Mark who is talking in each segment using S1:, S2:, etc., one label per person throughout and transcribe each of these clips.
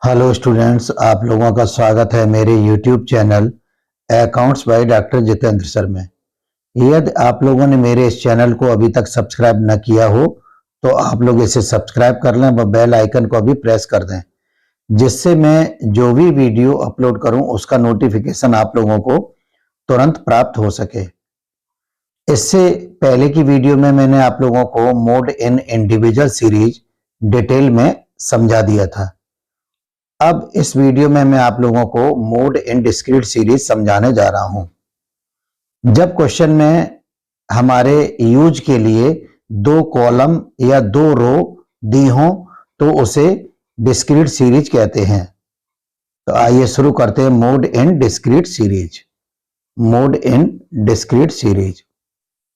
S1: Hello students, आप लोगों का स्वागत है मेरे YouTube channel accounts by doctor Jitendra sir में। यदि आप लोगों ने मेरे इस चैनल को अभी तक सब्सक्राइब न किया हो तो आप लोग इसे सब्सक्राइब कर लें व बेल आइकन को भी प्रेस कर दें, जिससे मैं जो भी वीडियो अपलोड करूं उसका नोटिफिकेशन आप लोगों को तुरंत प्राप्त हो सके। इससे पहले की वीडियो में मैंने आप लोगों को mode in individual series detail में समझा दिया था। अब इस वीडियो में मैं आप लोगों को मोड इन डिस्क्रीट सीरीज समझाने जा रहा हूं। जब क्वेश्चन में हमारे यूज के लिए दो कॉलम या दो रो दी हो तो उसे डिस्क्रीट सीरीज कहते हैं। तो आइए शुरू करते हैं mode in discrete series. Mode in discrete series.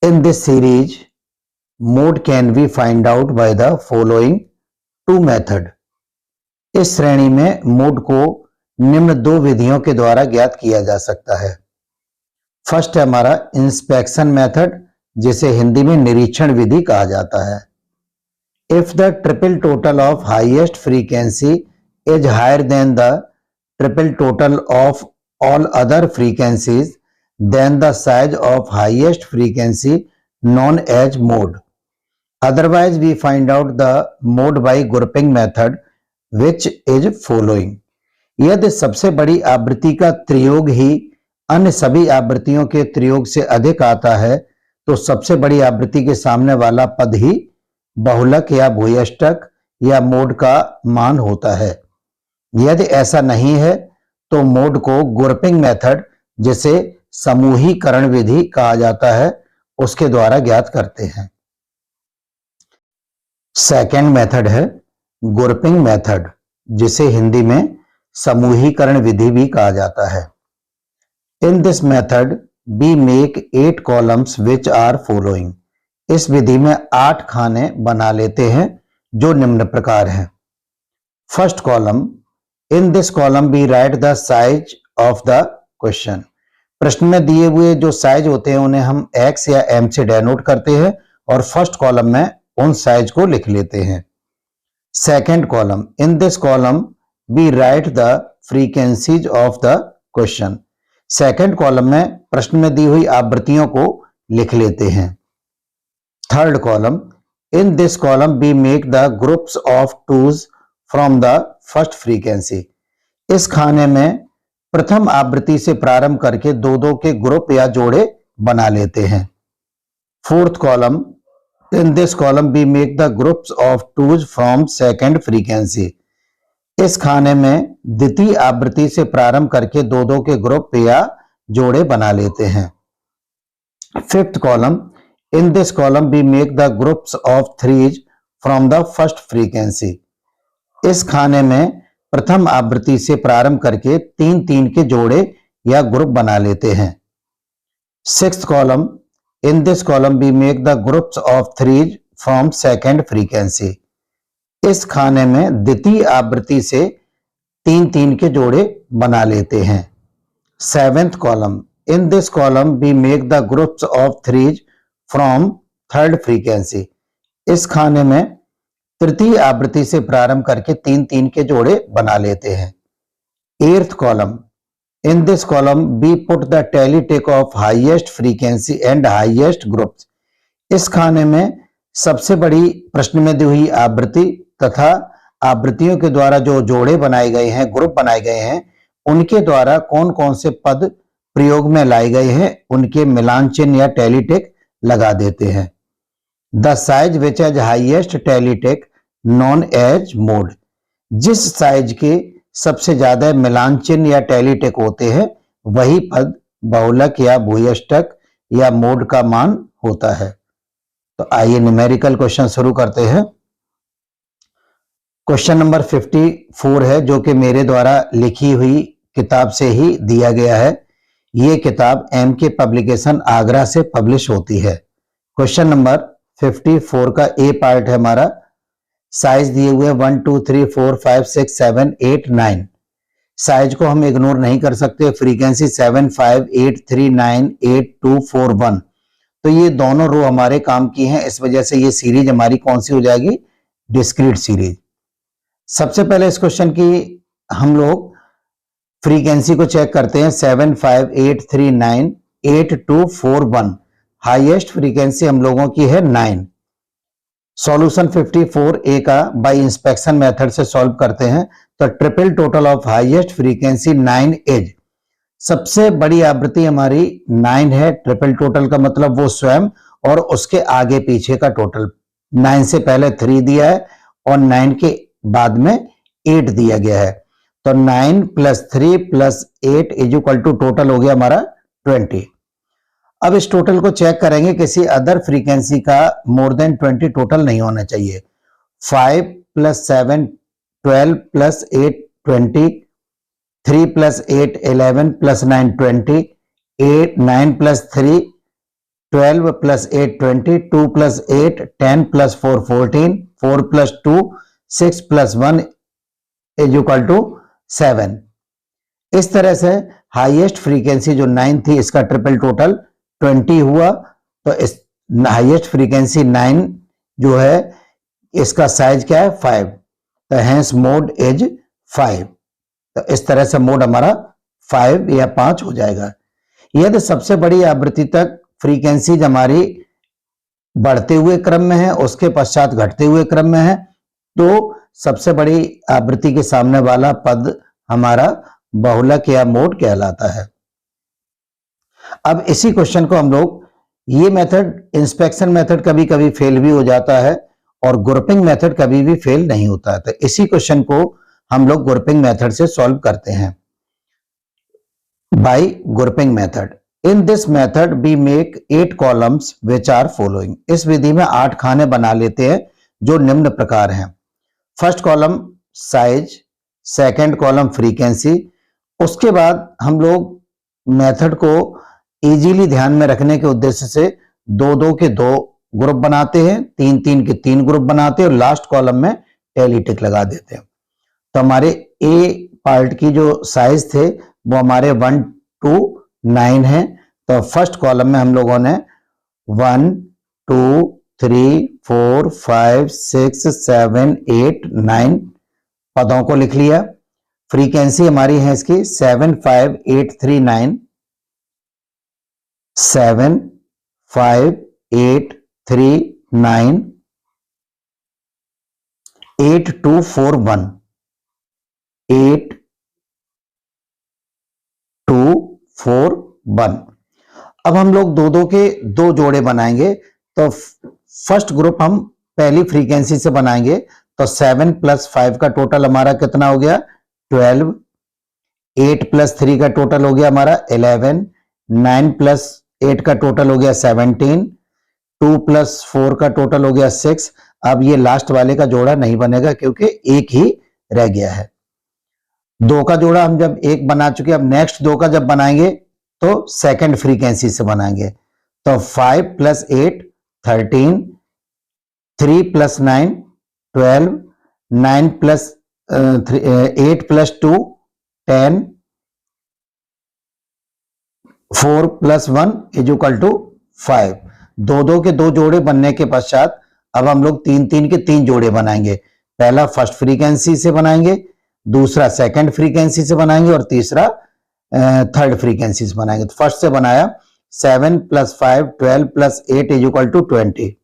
S1: In this series mode can be find out by the following two method. इस श्रेणी में मोड को निम्न दो विधियों के द्वारा ज्ञात किया जा सकता है। फर्स्ट है हमारा इंस्पेक्शन मेथड, जिसे हिंदी में निरीक्षण विधि कहा जाता है। If the triple total of highest frequency is higher than the triple total of all other frequencies then the size of highest frequency known as mode. Otherwise we find out the mode by grouping method which is following. यदि सबसे बड़ी आवृत्ति का त्रियोग ही अन्य सभी आवृत्तियों के त्रियोग से अधिक आता है तो सबसे बड़ी आवृत्ति के सामने वाला पद ही बहुलक या भूयष्टक या मोड का मान होता है। यदि ऐसा नहीं है तो मोड को ग्रुपिंग मेथड, जिसे समूहीकरण विधि कहा जाता है, उसके द्वारा ज्ञात करते हैं। सेकेंड मेथड है ग्रुपिंग मेथड, जिसे हिंदी में समूहीकरण विधि भी कहा जाता है। In this method we make 8 columns which are following. इस विधि में 8 खाने बना लेते हैं जो निम्न प्रकार हैं। First column, in this column we write the size of the question. प्रश्न में दिए हुए जो साइज होते हैं उन्हें हम x या m से डेनोट करते हैं और फर्स्ट कॉलम में उन साइज को लिख लेते हैं। Second column, in this column we write the frequencies of the question. Second column में प्रश्न में दी हुई आवृत्तियों को लिख लेते हैं। Third column, in this column we make the groups of twos from the first frequency. इस खाने में प्रथम आवृत्ति से प्रारंभ करके दो दो के ग्रुप या जोड़े बना लेते हैं। Fourth column, in this column we make the groups of twos from second frequency. इस खाने में द्वितीय आवृत्ति से प्रारंभ करके दो दो के ग्रुप या जोड़े बना लेते हैं। Fifth column, in this column we make the groups of threes from the first frequency. इस खाने में प्रथम आवृत्ति से प्रारंभ करके तीन तीन के जोड़े या ग्रुप बना लेते हैं। Sixth column, in this column we make the groups of threes from second frequency. इस खाने में द्वितीय आवृत्ति से तीन तीन के जोड़े बना लेते हैं। Seventh column, in this column we make the groups of threes from third frequency. इस खाने में तृतीय आवृत्ति से प्रारंभ करके तीन तीन के जोड़े बना लेते हैं। Eighth column, in this column we put the tally tick of highest frequency and highest groups. इस खाने में सबसे बड़ी प्रश्न में दी हुई आवृत्ति तथा आवृत्तियों के द्वारा जो जोड़े बनाए गए हैं, ग्रुप बनाए गए हैं, उनके द्वारा कौन कौन से पद प्रयोग में लाए गए हैं उनके मिलान चिन्ह या टैली टिक लगा देते हैं। The size which as highest tally tick known as mode. जिस साइज के सबसे ज्यादा मिलान चिन्ह या टैली टिक होते हैं वही पद बहुलक या भूयष्टक या मोड का मान होता है। तो आइए न्यूमेरिकल क्वेश्चन शुरू करते हैं। क्वेश्चन नंबर 54 है, जो कि मेरे द्वारा लिखी हुई किताब से ही दिया गया है। ये किताब MK पब्लिकेशन आगरा से पब्लिश होती है। क्वेश्चन नंबर 54 का ए पार्ट है हमारा। साइज दिए हुए 1 2 3 4 5 6 7 8 9। साइज को हम इग्नोर नहीं कर सकते। फ्रीक्वेंसी 7 5 8 3 9 8 2 4 1। तो ये दोनों रो हमारे काम की हैं, इस वजह से ये सीरीज हमारी कौन सी हो जाएगी? Discrete series. सबसे पहले इस क्वेश्चन की हम लोग फ्रीक्वेंसी को चेक करते हैं 758398241। हाईएस्ट फ्रीक्वेंसी हम लोगों की है 9। सॉल्यूशन 54A का बाय इंस्पेक्शन मेथड से सॉल्व करते हैं तो triple total of highest frequency 9 is, सबसे बड़ी आवृत्ति हमारी 9 है। ट्रिपल टोटल का मतलब वो स्वयं और उसके आगे पीछे का टोटल। 9 से पहले 3 दिया है और 9 के बाद में 8 दिया गया है, तो 9 + 3 + 8 = टोटल हो गया हमारा 20। अब इस टोटल को चेक करेंगे, किसी अदर फ्रीक्वेंसी का मोर देन 20 टोटल नहीं होना चाहिए। 5 + 7 12 + 8 20, 3 + 8 11 + 9 20, 8 9 + 3 12 + 8 20, 2 + 8 10 + 4 14, 4 + 2 6 + 1 = 7। इस तरह से हाईएस्ट फ्रीक्वेंसी जो 9 थी इसका ट्रिपल टोटल 20 हुआ, तो इस हाईएस्ट फ्रीक्वेंसी 9 जो है इसका साइज क्या है 5, तो हेंस मोड इज 5। तो इस तरह से मोड हमारा 5 या 5 हो जाएगा। यदि सबसे बड़ी आवृत्ति तक फ्रीक्वेंसी हमारी बढ़ते हुए क्रम में है, उसके पश्चात घटते हुए क्रम में है, तो सबसे बड़ी आवृत्ति के सामने वाला पद हमारा बहुलक या मोड कहलाता है। अब इसी क्वेश्चन को हम लोग, ये मेथड इंस्पेक्शन मेथड कभी कभी फेल भी हो जाता है और ग्रुपिंग मेथड कभी भी फेल नहीं होता है, तो इसी क्वेश्चन को हम लोग ग्रुपिंग मेथड से सॉल्व करते हैं by grouping method. In this method we make 8 columns which are following. इस विधि में 8 खाने बना लेते हैं जो निम्न प्रकार हैं। First column size, second column frequency. उसके बाद हम लोग मेथड को इजीली ध्यान में रखने के उद्देश्य से 2-2 के 2 ग्रुप बनाते हैं, 3-3 के 3 ग्रुप बनाते हैं और लास्ट कॉलम में टैली टिक लगा देते हैं। तो हमारे ए पार्ट की जो साइज थे वो हमारे 1 to 9 है, तो फर्स्ट कॉलम में हम लोगों ने 1 2 3 4 5 6 7 8 9 पदों को लिख लिया। फ्रीक्वेंसी हमारी है इसकी 75839, 75839 8241, 8241। अब हम लोग 2-2 के 2 जोड़े बनाएंगे, तो फर्स्ट ग्रुप हम पहली फ्रीक्वेंसी से बनाएंगे, तो 7 + 5 का टोटल हमारा कितना हो गया 12, 8 + 3 का टोटल हो गया हमारा 11, 9 + 8 का टोटल हो गया 17, 2 + 4 का टोटल हो गया 6। अब ये लास्ट वाले का जोड़ा नहीं बनेगा क्योंकि एक ही रह गया है। 2 का जोड़ा हम जब एक बना चुके, अब नेक्स्ट 2 का जब बनाएंगे तो सेकंड फ्रीक्वेंसी से बनाएंगे, तो 5 + 8 13, 3 + 9 12, 9 + 8 + 2 10, 4 + 1 = 5। 2-2 के 2 जोड़े बनने के पश्चात अब हम लोग 3-3 के 3 जोड़े बनाएंगे। पहला फर्स्ट फ्रीक्वेंसी से बनाएंगे, दूसरा सेकंड फ्रीक्वेंसी से बनाएंगे और तीसरा थर्ड फ्रीक्वेंसी से बनाएंगे। तो फर्स्ट से बनाया 7 + 5 12 + 8 = 20।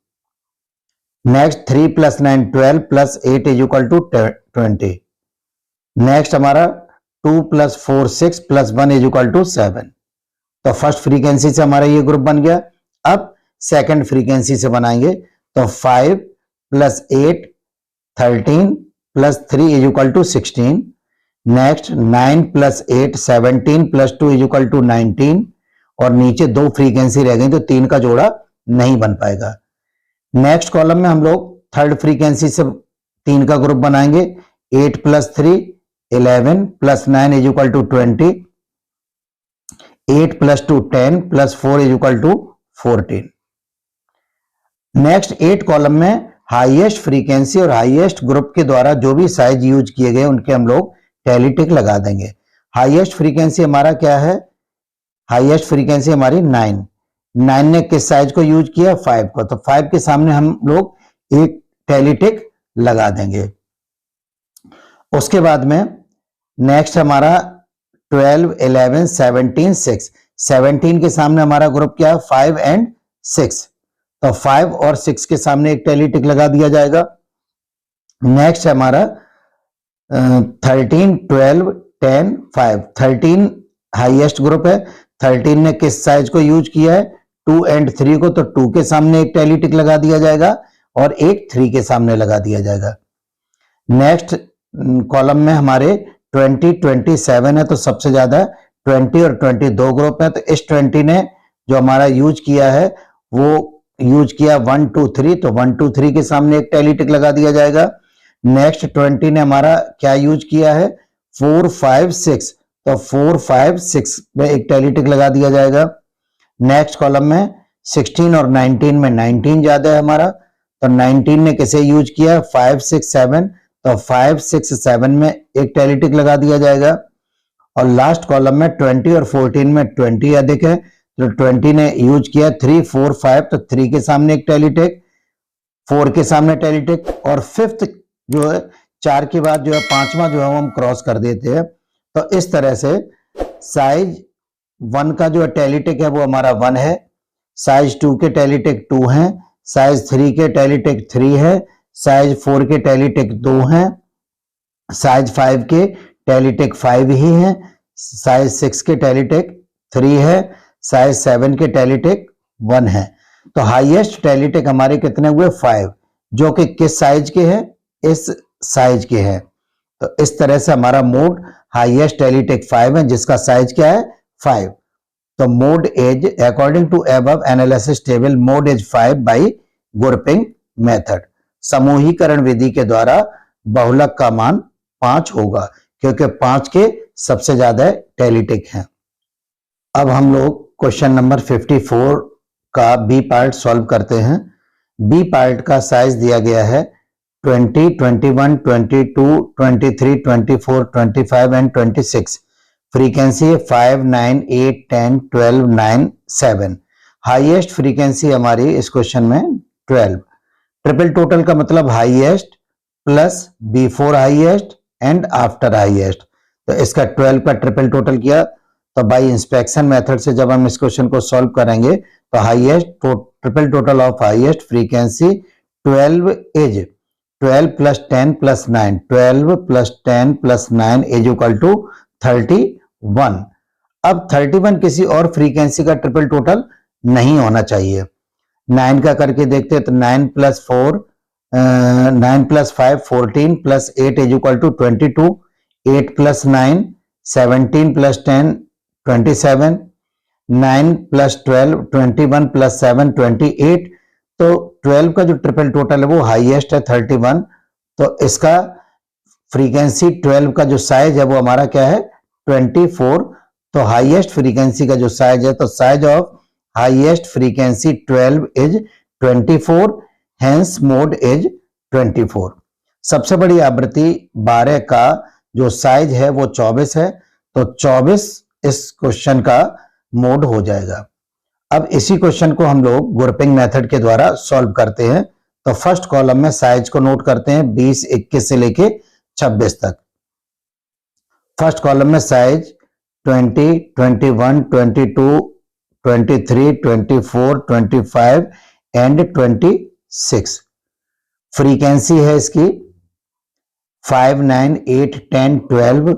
S1: नेक्स्ट 3 + 9 12 + 8 = 20। नेक्स्ट हमारा 2 + 4 6 + 1 = 7। तो फर्स्ट फ्रीक्वेंसी से हमारा ये ग्रुप बन गया। अब सेकंड फ्रीक्वेंसी से बनाएंगे, तो 5 + 8 13 + 3 = 16। नेक्स्ट 9 + 8 17 + 2 = 19 और नीचे 2 फ्रीक्वेंसी रह गई तो 3 का जोड़ा नहीं बन पाएगा। नेक्स्ट कॉलम में हम लोग थर्ड फ्रीक्वेंसी से 3 का ग्रुप बनाएंगे, 8 + 3 11 + 9 = 20, 8 + 2 10 + 4 = 14। नेक्स्ट 8 कॉलम में हाईएस्ट फ्रीक्वेंसी और हाईएस्ट ग्रुप के द्वारा जो भी साइज यूज किए गए उनके हम लोग टैली टिक लगा देंगे। हाईएस्ट फ्रीक्वेंसी हमारा क्या है, हाईएस्ट फ्रीक्वेंसी हमारी 9। 9 ने किस साइज को यूज किया 5 को, तो 5 के सामने हम लोग एक टैली टिक लगा देंगे। उसके बाद में नेक्स्ट हमारा 12, 11, 17, 6। 17 के सामने हमारा ग्रुप क्या है? 5 एंड 6। तो 5 और 6 के सामने एक टैली टिक लगा दिया जाएगा। नेक्स्ट हमारा 13, 12, 10, 5। 13 हाईएस्ट ग्रुप है। 13 ने किस साइज को यूज किया है? 2 एंड 3 को। तो 2 के सामने एक टैली टिक लगा दिया जाएगा और एक 3 के सामने लगा दिया जाएगा। नेक्स्ट कॉलम में हमारे 20, 27 है, तो सबसे ज्यादा 20 और 20 दो ग्रुप है। तो इस 20 ने जो हमारा यूज किया है वो यूज किया 1, 2, 3। तो 1, 2, 3 के सामने एक टैली टिक लगा दिया जाएगा। नेक्स्ट 20 ने हमारा क्या यूज किया है? 4, 5, 6। तो 4, 5, 6 में एक टैली टिक लगा दिया जाएगा। नेक्स्ट कॉलम में 16 और 19 में 19 ज्यादा है हमारा, तो 19 ने किसे यूज किया? 5, 6, 7। तो 5, 6, 7 में एक टैली टिक लगा दिया जाएगा। और लास्ट कॉलम में 20 और 14 में 20 अधिक है, तो 20 ने यूज किया 3, 4, 5। तो 3 के सामने एक टैली टिक, 4 के सामने टैली टिक, और फिफ्थ जो है 4 के बाद जो है 5वां जो है वो हम क्रॉस कर देते हैं। तो इस तरह से साइज 1 का जो टैली टिक है वो हमारा 1 है, साइज 2 के टैली टिक 2 है, साइज 3 के टैली टिक 3 है, साइज 4 के टैली टिक 2 है, साइज 5 के टैली टिक 5 ही है, साइज 6 के टैली टिक 3 है, साइज 7 के टैली टिक 1 है। तो हाईएस्ट टैली टिक हमारे कितने हुए? 5, जो कि किस साइज के हैं? इस साइज के हैं। तो इस तरह से हमारा मोड हाईएस्ट टैली टिक 5 है, जिसका साइज क्या है? 5। तो mode is according to above analysis table, mode is 5 by grouping method. समूहीकरण विधि के द्वारा बहुलक का मान 5 होगा, क्योंकि 5 के सबसे ज्यादा टैली टिक हैं। अब हम लोग क्वेश्चन नंबर 54 का बी पार्ट सॉल्व करते हैं। बी पार्ट का साइज दिया गया है 20, 21, 22, 23, 24, 25 एंड 26। फ्रीक्वेंसी है 5, 9, 8, 10, 12, 9, 7। हाईएस्ट फ्रीक्वेंसी हमारी इस क्वेश्चन में 12। ट्रिपल टोटल का मतलब highest plus before highest and after highest. तो इसका 12 का ट्रिपल टोटल किया, तो बाय इंस्पेक्शन मेथड से जब हम इस क्वेश्चन को सॉल्व करेंगे तो highest triple total of highest frequency 12 is 12 plus 10 plus 9। 12 plus 10 plus 9 is equal to 31। अब 31 किसी और फ्रीक्वेंसी का ट्रिपल टोटल नहीं होना चाहिए। 9 का करके देखते हैं, तो 9 plus 4 9 plus 5 14 plus 8 is equal to 22। 8 plus 9 17 plus 10 27। 9 plus 12 21 plus 7 28। तो 12 का जो ट्रिपल टोटल है वो हाईएस्ट है 31। तो इसका फ्रीक्वेंसी 12 का जो साइज है वो हमारा क्या है? 24। तो हाईएस्ट फ्रीक्वेंसी का जो साइज है, तो size of highest frequency 12 is 24, hence mode is 24। सबसे बड़ी आवृत्ति 12 का जो साइज है वो 24 है, तो 24 इस क्वेश्चन का मोड हो जाएगा। अब इसी क्वेश्चन को हम लोग ग्रुपिंग मेथड के द्वारा सॉल्व करते हैं। तो फर्स्ट कॉलम में साइज को नोट करते हैं 20, 21 से लेके 26 तक। फर्स्ट कॉलम में साइज 20, 21, 22, 23, 24, 25 एंड 26। फ्रीक्वेंसी है इसकी 5, 9, 8, 10, 12।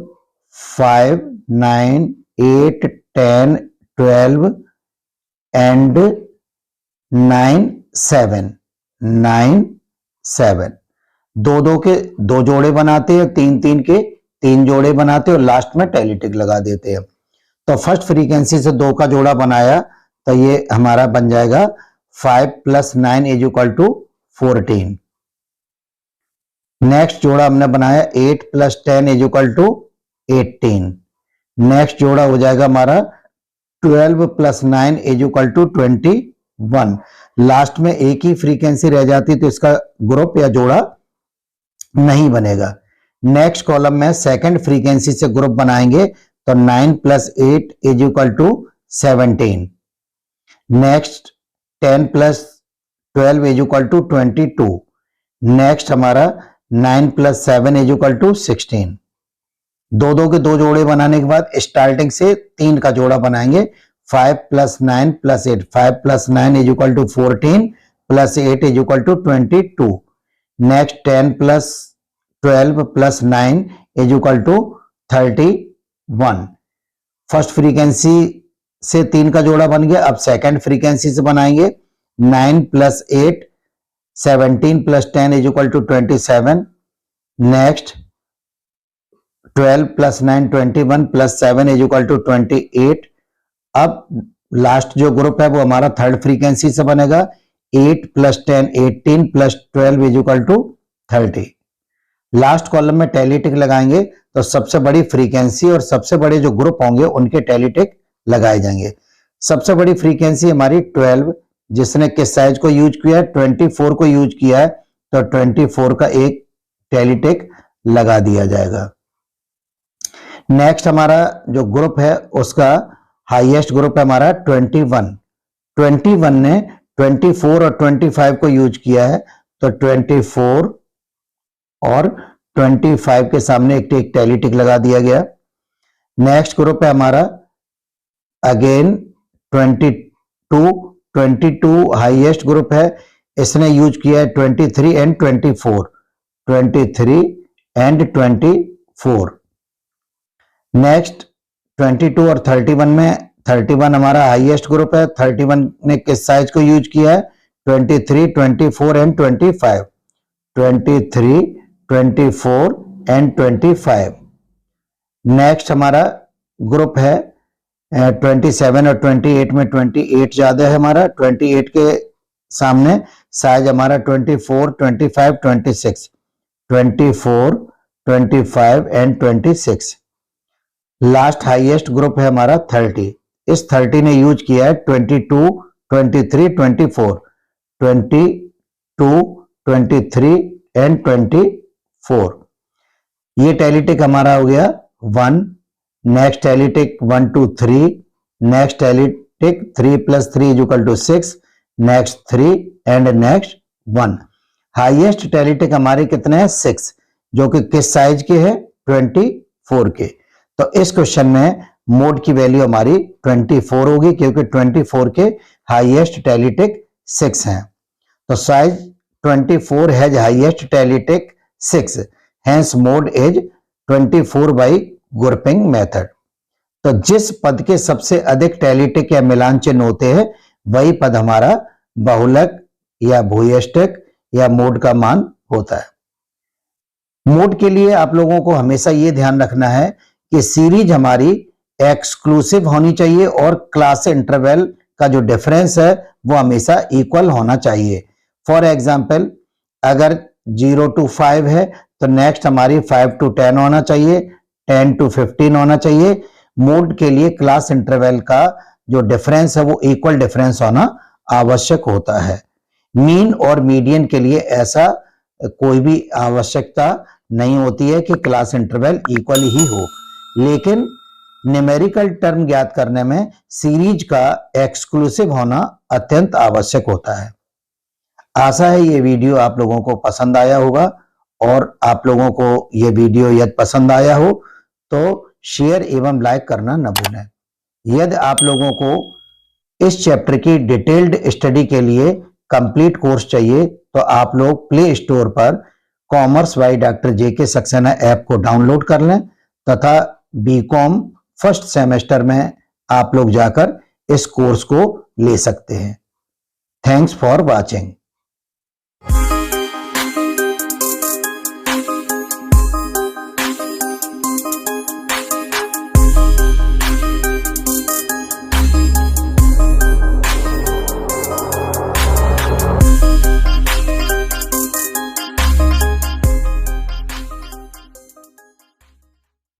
S1: 5, 9, 8, 10, 12 एंड 9, 7। 9, 7 दो दो के दो जोड़े बनाते हैं, 3 3 के 3 जोड़े बनाते हैं और लास्ट में टैली टिक लगा देते हैं। तो फर्स्ट फ्रीक्वेंसी से 2 का जोड़ा बनाया, तो ये हमारा बन जाएगा 5 plus 9 is equal to 14। Next जोड़ा हमने बनाया 8 plus 10 is equal to 18। Next जोड़ा हो जाएगा हमारा 12 plus 9 is equal to 21। Last में एक ही फ्रीक्वेंसी रह जाती तो इसका ग्रुप या जोड़ा नहीं बनेगा। नेक्स्ट कॉलम में सेकंड फ्रीक्वेंसी से ग्रुप बनाएंगे, तो 9 plus 8 is equal to 17। Next 10 plus 12 is equal to 22। Next हमारा 9 प्लस 7 इज इक्वल टू 16। दो दो के दो जोड़े बनाने के बाद स्टार्टिंग से 3 का जोड़ा बनाएंगे। 5 + 9 + 8, 5 + 9 = 14 + 8 = 22। नेक्स्ट 10 + 12 + 9 = 31। फर्स्ट फ्रीक्वेंसी से 3 का जोड़ा बन गया। अब सेकंड फ्रीक्वेंसी से बनाएंगे। 9 + 8, 17 + 10 = 27। नेक्स्ट 12 + 9, 21 + 7 = 28। अब लास्ट जो ग्रुप है वो हमारा थर्ड फ्रीक्वेंसी से बनेगा। 8 + 10, 18 + 12 = 30। लास्ट कॉलम में टैली टिक लगाएंगे तो सबसे बड़ी फ्रीक्वेंसी और सबसे बड़े जो ग्रुप होंगे उनके टैली टिक लगाए जाएंगे। सबसे बड़ी फ्रीक्वेंसी हमारी 12, जिसने किस साइज को यूज किया है, 24 को यूज किया है, तो 24 का एक टैली टिक लगा दिया जाएगा। नेक्स्ट हमारा जो ग्रुप है उसका हाईएस्ट ग्रुप है हमारा 21। 21 ने 24 और 25 को यूज किया है, तो 24 और 25 के सामने एक टैली टिक लगा दिया गया। नेक्स्ट ग्रुप है हमारा अगेन 22। 22 हाईएस्ट ग्रुप है, इसने यूज किया है 23 एंड 24, 23 एंड 24। नेक्स्ट 22 और 31 में 31 हमारा हाईएस्ट ग्रुप है। 31 ने किस साइज को यूज किया है, 23, 24 एंड 25, 23, 24 एंड 25। नेक्स्ट हमारा ग्रुप है 27 और 28 में 28 ज्यादा है हमारा। 28 के सामने साइज हमारा 24, 25, 26, 24, 25 एंड 26। लास्ट हाईएस्ट ग्रुप है हमारा 30। इस 30 ने यूज किया है 22, 23, 24, 22, 23 एंड 24। ये टैली टिक हमारा हो गया 1। Next tally tick 1 2 3। Next tally tick 3 + 3 = 6। Next 3 and next 1। Highest tally tick हमारे कितने हैं, 6, जो कि किस साइज के है, 24 के। तो इस क्वेश्चन में मोड की वैल्यू हमारी 24 होगी, क्योंकि 24 के हाईएस्ट टैली टिक 6 हैं। तो size 24 has highest tally tick 6, hence mode is 24 by grouping method. तो जिस पद के सबसे अधिक टैली टिक या मिलान चिन्ह होते हैं वही पद हमारा बहुलक या भूयष्टक या मोड का मान होता है। मोड के लिए आप लोगों को हमेशा यह ध्यान रखना है कि सीरीज हमारी एक्सक्लूसिव होनी चाहिए और क्लास इंटरवल का जो डिफरेंस है वो हमेशा इक्वल होना चाहिए। फॉर एग्जाम्पल अगर 0 to 5 है तो नेक्स्ट हमारी 5 to 10 होना चाहिए, 10 to 15 होना चाहिए। मोड के लिए क्लास इंटरवल का जो डिफरेंस है वो इक्वल डिफरेंस होना आवश्यक होता है। मीन और मीडियन के लिए ऐसा कोई भी आवश्यकता नहीं होती है कि क्लास इंटरवल इक्वल ही हो, लेकिन न्यूमेरिकल टर्म ज्ञात करने में सीरीज का एक्सक्लूसिव होना अत्यंत आवश्यक होता है। आशा है ये वीडियो आप लोगों को पसंद आया होगा, और आप लोगों को ये वीडियो यदि पसंद आया हो तो शेयर एवं लाइक करना न भूलें। यदि आप लोगों को इस चैप्टर की डिटेल्ड स्टडी के लिए कंप्लीट कोर्स चाहिए तो आप लोग प्ले स्टोर पर commerce by doctor JK Saxena app को डाउनलोड कर लें तथा बीकॉम फर्स्ट सेमेस्टर में आप लोग जाकर इस कोर्स को ले सकते हैं। Thanks for watching.